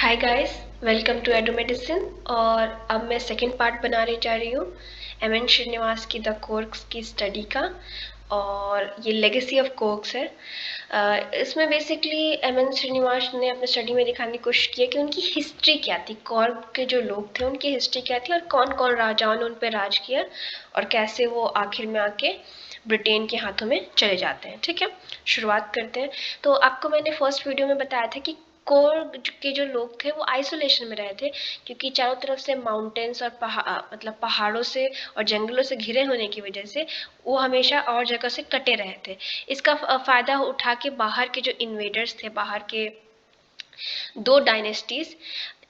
Hi guys, welcome to एडो medicine. और अब मैं सेकंड पार्ट बनाने जा रही हूँ एम एन श्रीनिवास की द कोर्क्स की स्टडी का। और ये लेगेसी ऑफ कोर्क्स है। इसमें बेसिकली एम एन श्रीनिवास ने अपने स्टडी में दिखाने की कोशिश की है कि उनकी हिस्ट्री क्या थी, कॉर्क के जो लोग थे उनकी हिस्ट्री क्या थी और कौन कौन राजाओं ने उन पर राज किया और कैसे वो आखिर में आके ब्रिटेन के हाथों में चले जाते हैं। ठीक है, शुरुआत करते हैं। तो आपको मैंने फर्स्ट वीडियो में बताया था कि कोर के जो लोग थे वो आइसोलेशन में रहे थे, क्योंकि चारों तरफ से माउंटेन्स और मतलब पहाड़ों से और जंगलों से घिरे होने की वजह से वो हमेशा और जगह से कटे रहे थे। इसका फ़ायदा उठा के बाहर के जो इन्वेडर्स थे, बाहर के दो डायनेस्टीज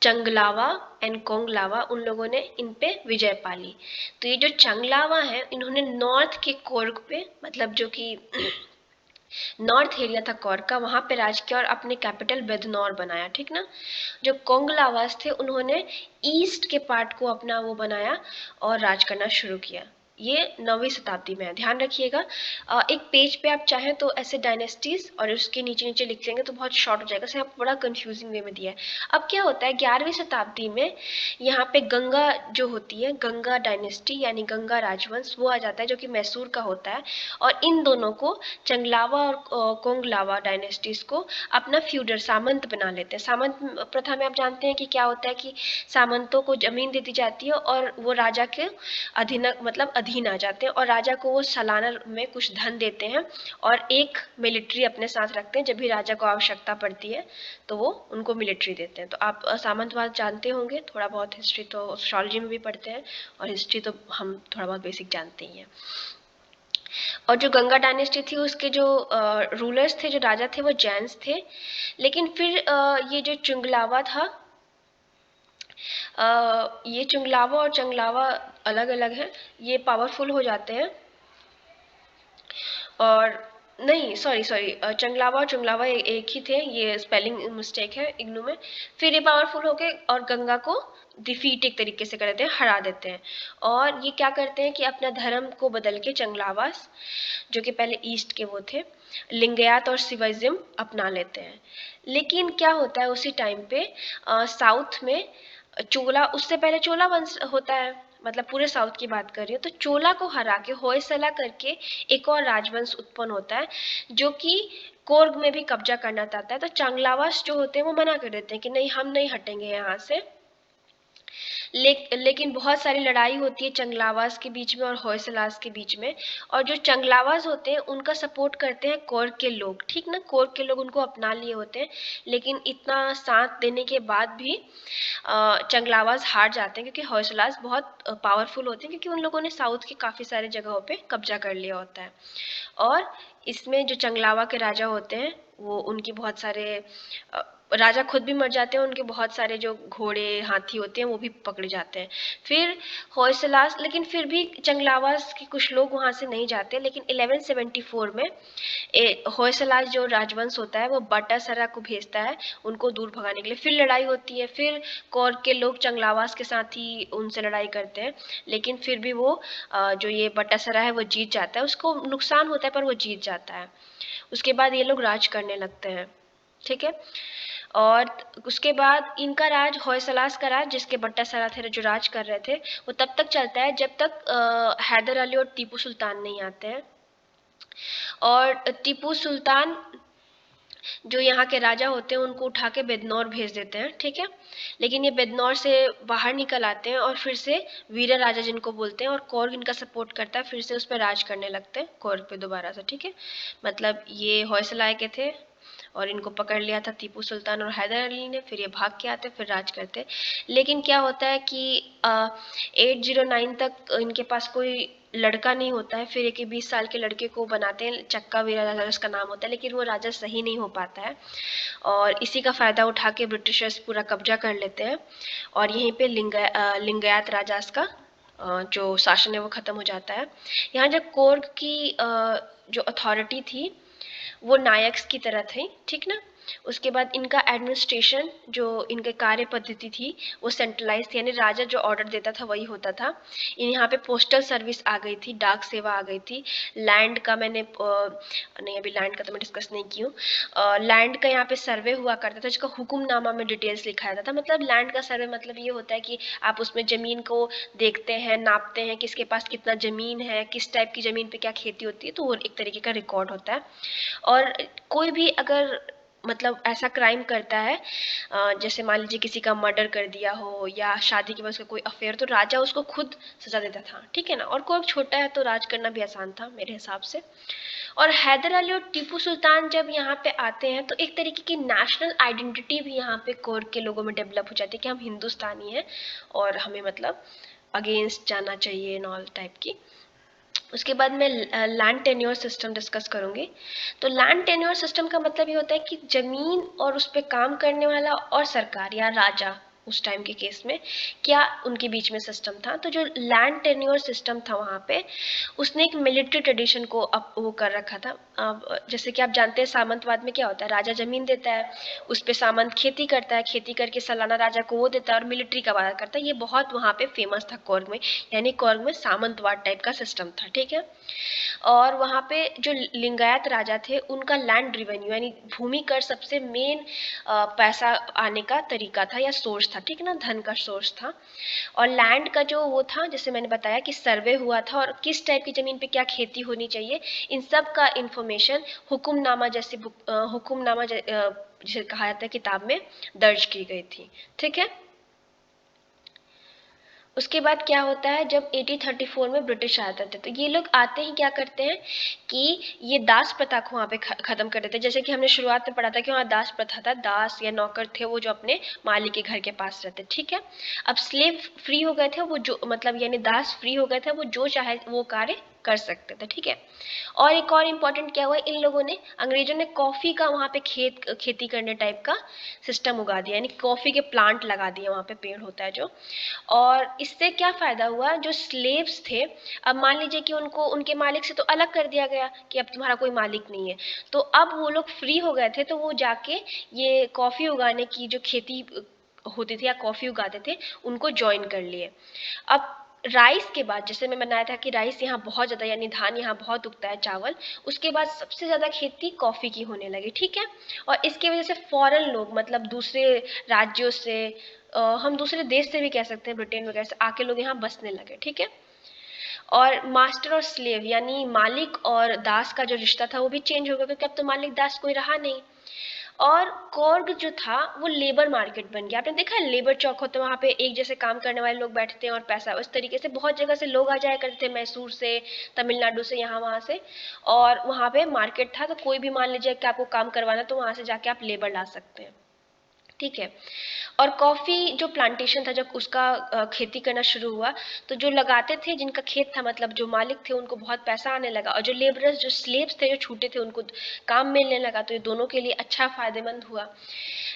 चंगलावा एंड कोंगलावा, उन लोगों ने इन पे विजय पा ली। तो ये जो चंगलावा है, इन्होंने नॉर्थ के कोर्ग पे, मतलब जो कि नॉर्थ एरिया था कौर का, वहाँ पे राज किया और अपने कैपिटल बेदनौर बनाया। ठीक ना। जो कोंगलावास थे उन्होंने ईस्ट के पार्ट को अपना वो बनाया और राज करना शुरू किया। ये 9वीं शताब्दी में है, ध्यान रखिएगा। एक पेज पे आप चाहें तो ऐसे डायनेस्टीज और उसके नीचे नीचे लिख देंगे तो बहुत शॉर्ट हो जाएगा, से यहाँ बड़ा कंफ्यूजिंग वे में दिया है। अब क्या होता है, 11वीं शताब्दी में यहाँ पे गंगा जो होती है, गंगा डायनेस्टी यानी गंगा राजवंश, वो आ जाता है जो कि मैसूर का होता है। और इन दोनों को, चंगलावा और कोंगलावा डायनेस्टीज को, अपना फ्यूडर सामंत बना लेते हैं। सामंत प्रथा में आप जानते हैं कि क्या होता है कि सामंतों को जमीन दे दी जाती है और वो राजा के अधीन, मतलब अधीन आ जाते हैं, और राजा को वो सालाना में कुछ धन देते हैं और एक मिलिट्री अपने साथ रखते हैं। जब भी राजा को आवश्यकता पड़ती है तो वो उनको मिलिट्री देते हैं। तो आप सामंतवाद जानते होंगे, थोड़ा बहुत हिस्ट्री तो सोशियोलॉजी में भी पढ़ते हैं और हिस्ट्री तो हम थोड़ा बहुत बेसिक जानते ही हैं। और जो गंगा डायनेस्टी थी उसके जो रूलर्स थे, जो राजा थे, वो जैन्स थे। लेकिन फिर ये जो चुंगलावा था, ये चुंगलावा और चंगलावा अलग अलग हैं। ये पावरफुल हो जाते हैं और नहीं, सॉरी सॉरी, चंगलावा और चुंगलावा एक ही थे, ये स्पेलिंग मिस्टेक है इग्नू में। फिर ये पावरफुल होके और गंगा को डिफीट एक तरीके से कर देते हैं, हरा देते हैं। और ये क्या करते हैं कि अपना धर्म को बदल के चंगलावास, जो कि पहले ईस्ट के वो थे, लिंगायत और शिवाइज्म अपना लेते हैं। लेकिन क्या होता है उसी टाइम पे साउथ में चोला, उससे पहले चोला वंश होता है, मतलब पूरे साउथ की बात कर रही हूँ। तो चोला को हरा के होयसला करके एक और राजवंश उत्पन्न होता है जो कि कोर्ग में भी कब्जा करना चाहता है। तो चांगलावास जो होते हैं वो मना कर देते हैं कि नहीं, हम नहीं हटेंगे यहाँ से। लेकिन बहुत सारी लड़ाई होती है चंगलावास के बीच में और होयसलास के बीच में। और जो चंगलावास होते हैं उनका सपोर्ट करते हैं कोर्ग के लोग। ठीक ना, कोर्ग के लोग उनको अपना लिए होते हैं। लेकिन इतना साथ देने के बाद भी चंगलावास हार जाते हैं, क्योंकि होयसलास बहुत पावरफुल होते हैं, क्योंकि उन लोगों ने साउथ के काफ़ी सारे जगहों पे कब्जा कर लिया होता है। और इसमें जो चंगलावा के राजा होते हैं वो, उनकी बहुत सारे राजा खुद भी मर जाते हैं, उनके बहुत सारे जो घोड़े हाथी होते हैं वो भी पकड़े जाते हैं। फिर होयसलास, लेकिन फिर भी चंगलावास के कुछ लोग वहाँ से नहीं जाते। लेकिन 1174 में होयसलास जो राजवंश होता है वो बटासरा को भेजता है उनको दूर भगाने के लिए। फिर लड़ाई होती है, फिर कौर के लोग चंगलावास के साथ ही उनसे लड़ाई करते हैं। लेकिन फिर भी वो जो ये बटासरा है वो जीत जाता है, उसको नुकसान होता है पर वो जीत जाता है। उसके बाद ये लोग राज करने लगते हैं। ठीक है। और उसके बाद इनका राज, होयसलास का राज, जिसके बट्टासरा थे जो राज कर रहे थे, वो तब तक चलता है जब तक हैदर अली और टीपू सुल्तान नहीं आते हैं। और टीपू सुल्तान जो यहाँ के राजा होते हैं उनको उठा के बेदनौर भेज देते हैं। ठीक है। लेकिन ये बेदनौर से बाहर निकल आते हैं और फिर से वीर राजा जिनको बोलते हैं, और कौर्ग इनका सपोर्ट करता है, फिर से उस पर राज करने लगते हैं कौर्ग पे दोबारा से। ठीक है। मतलब ये होयसला के थे और इनको पकड़ लिया था टीपू सुल्तान और हैदर अली ने, फिर ये भाग के आते, फिर राज करते। लेकिन क्या होता है कि 809 तक इनके पास कोई लड़का नहीं होता है। फिर एक 20 साल के लड़के को बनाते हैं, चक्का वीरा राजा उसका नाम होता है, लेकिन वो राजा सही नहीं हो पाता है। और इसी का फ़ायदा उठा के ब्रिटिशर्स पूरा कब्जा कर लेते हैं और यहीं पे लिंगायत राजास का जो शासन है वो ख़त्म हो जाता है। यहाँ जब कोर्ग की जो अथॉरिटी थी वो नायक्स की तरह थी। ठीक ना। उसके बाद इनका एडमिनिस्ट्रेशन जो इनके कार्य पद्धति थी वो सेंट्रलाइज थी, यानी राजा जो ऑर्डर देता था वही होता था। यहाँ पे पोस्टल सर्विस आ गई थी, डाक सेवा आ गई थी। लैंड का मैंने नहीं, अभी लैंड का तो मैं डिस्कस नहीं की हूँ। लैंड का यहाँ पे सर्वे हुआ करता था, जिसका हुक्मनामा में डिटेल्स लिखा जाता था। मतलब लैंड का सर्वे मतलब ये होता है कि आप उसमें ज़मीन को देखते हैं, नापते हैं, किसके पास कितना ज़मीन है, किस टाइप की ज़मीन पे क्या खेती होती है, तो वो एक तरीके का रिकॉर्ड होता है। और कोई भी अगर मतलब ऐसा क्राइम करता है, जैसे मान लीजिए किसी का मर्डर कर दिया हो या शादी के बाद उसका कोई अफेयर, तो राजा उसको खुद सजा देता था, ठीक है ना। और कोर्ग छोटा है तो राज करना भी आसान था मेरे हिसाब से। और हैदर अली और टीपू सुल्तान जब यहाँ पे आते हैं तो एक तरीके की नेशनल आइडेंटिटी भी यहाँ पे कोर्ग के लोगों में डेवलप हो जाती है कि हम हिंदुस्तानी हैं और हमें मतलब अगेंस्ट जाना चाहिए इन ऑल टाइप की। उसके बाद मैं लैंड टेन्योर सिस्टम डिस्कस करूँगी। तो लैंड टेन्योर सिस्टम का मतलब ये होता है कि ज़मीन और उस पे काम करने वाला और सरकार या राजा उस टाइम के केस में क्या उनके बीच में सिस्टम था। तो जो लैंड टेन्योर सिस्टम था वहाँ पे उसने एक मिलिट्री ट्रेडिशन को अब वो कर रखा था। अब जैसे कि आप जानते हैं सामंतवाद में क्या होता है, राजा ज़मीन देता है, उस पे सामंत खेती करता है, खेती करके सालाना राजा को वो देता है और मिलिट्री का वादा करता है। ये बहुत वहाँ पे फेमस था कोर्ग में, यानी कोर्ग में सामंतवाद टाइप का सिस्टम था, ठीक है। और वहाँ पे जो लिंगायत राजा थे उनका लैंड रिवेन्यू यानी भूमि कर सबसे मेन पैसा आने का तरीका था या सोर्स था, ठीक है ना, धन का सोर्स था। और लैंड का जो वो था, जैसे मैंने बताया कि सर्वे हुआ था और किस टाइप की ज़मीन पे क्या खेती होनी चाहिए, इन सब का इंफॉर्मेशन हुक्मनामा जैसे जिसे कहा जाता है किताब में दर्ज की गई थी, ठीक है। उसके बाद क्या होता है, जब 1834 में ब्रिटिश आ जाते हैं तो ये लोग आते ही क्या करते हैं कि ये दास प्रथा को वहाँ पे ख़त्म कर देते हैं। जैसे कि हमने शुरुआत में पढ़ा था कि वहाँ दास प्रथा था, दास या नौकर थे वो जो अपने मालिक के घर के पास रहते, ठीक है। अब स्लेव फ्री हो गए थे, वो जो मतलब यानी दास फ्री हो गए थे, वो जो चाहे वो कार्य कर सकते थे, ठीक है। और एक और इम्पॉर्टेंट क्या हुआ, इन लोगों ने अंग्रेजों ने कॉफ़ी का वहाँ पे खेती करने टाइप का सिस्टम उगा दिया, यानी कॉफ़ी के प्लांट लगा दिए, वहाँ पे पेड़ होता है जो। और इससे क्या फ़ायदा हुआ, जो स्लेव्स थे, अब मान लीजिए कि उनको उनके मालिक से तो अलग कर दिया गया कि अब तुम्हारा कोई मालिक नहीं है, तो अब वो लोग फ्री हो गए थे, तो वो जाके ये कॉफ़ी उगाने की जो खेती होती थी या कॉफ़ी उगाते थे उनको ज्वाइन कर लिए। अब राइस के बाद, जैसे मैं बनाया था कि राइस यहाँ बहुत ज़्यादा यानी धान यहाँ बहुत उगता है, चावल, उसके बाद सबसे ज़्यादा खेती कॉफ़ी की होने लगी, ठीक है। और इसकी वजह से फॉरेन लोग मतलब दूसरे राज्यों से, हम दूसरे देश से भी कह सकते हैं, ब्रिटेन वगैरह से आके लोग यहाँ बसने लगे, ठीक है। और मास्टर और स्लेव यानी मालिक और दास का जो रिश्ता था वो भी चेंज हो गया, क्योंकि अब तो मालिक दास कोई रहा नहीं। और कोर्ग जो था वो लेबर मार्केट बन गया। आपने देखा है लेबर चौक होता है, वहाँ पे एक जैसे काम करने वाले लोग बैठते हैं और पैसा, उस तरीके से बहुत जगह से लोग आ जाया करते थे, मैसूर से, तमिलनाडु से, यहाँ वहाँ से। और वहाँ पे मार्केट था, तो कोई भी मान लीजिए कि आपको काम करवाना, तो वहाँ से जाके आप लेबर ला सकते हैं, ठीक है। और कॉफ़ी जो प्लांटेशन था, जब उसका खेती करना शुरू हुआ, तो जो लगाते थे जिनका खेत था, मतलब जो मालिक थे, उनको बहुत पैसा आने लगा, और जो लेबरर्स जो स्लेव्स थे जो छूटे थे उनको काम मिलने लगा, तो ये दोनों के लिए अच्छा फ़ायदेमंद हुआ।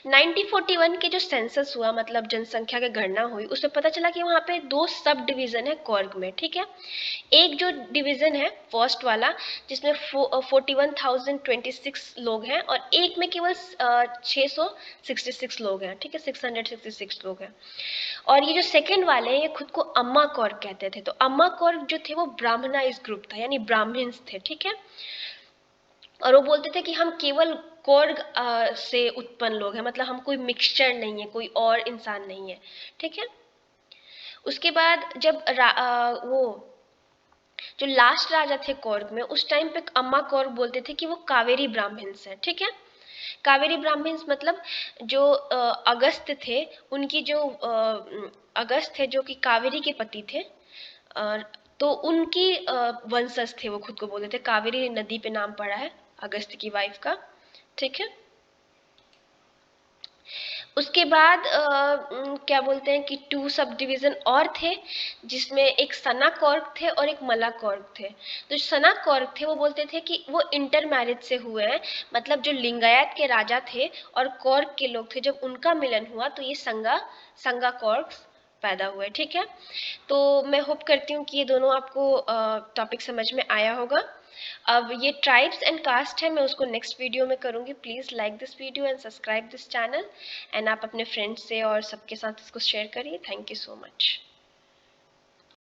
1941 के जो सेंसस हुआ, मतलब जनसंख्या की गणना हुई, उसमें पता चला कि वहाँ पे 2 सब डिवीज़न है कोर्ग में, ठीक है। एक जो डिवीज़न है फर्स्ट वाला, जिसमें 41,026 लोग हैं, और एक में केवल 666 लोग हैं, ठीक है, 666 लोग हैं। और ये जो सेकंड वाले हैं ये खुद को अम्मा कौर्ग कहते थे। तो अम्मा कौर्ग जो थे वो ब्राह्मणाइज ग्रुप था, यानी ब्राह्मण्स थे, ठीक है। और वो बोलते थे कि हम केवल कोर्ग से उत्पन्न लोग हैं, मतलब हम कोई मिक्सचर नहीं है, कोई और इंसान नहीं है, ठीक है। उसके बाद जब वो जो लास्ट राजा थे कोर्ग में, उस टाइम पे अम्मा कौर्ग बोलते थे कि वो कावेरी ब्राह्मण्स हैं, ठीक है। कावेरी ब्राह्मण्स मतलब जो अगस्त थे, उनकी जो अगस्त थे जो कि कावेरी के पति थे, और तो उनकी वंशज थे, वो खुद को बोलते थे, कावेरी नदी पे नाम पड़ा है अगस्त की वाइफ का, ठीक है। उसके बाद क्या बोलते हैं कि 2 सब डिवीज़न और थे, जिसमें एक सना कौर्ग थे और एक मला कौर्ग थे। तो सना कौर्ग थे वो बोलते थे कि वो इंटर मैरिज से हुए हैं, मतलब जो लिंगायत के राजा थे और कौर्ग के लोग थे, जब उनका मिलन हुआ तो ये संगा संगा कौर्ग पैदा हुआ है, ठीक है। तो मैं होप करती हूँ कि ये दोनों आपको टॉपिक समझ में आया होगा। अब ये ट्राइब्स एंड कास्ट है, मैं उसको नेक्स्ट वीडियो में करूँगी। Please like this video and subscribe this channel, and आप अपने फ्रेंड्स से और सबके साथ इसको शेयर करिए। Thank you so much.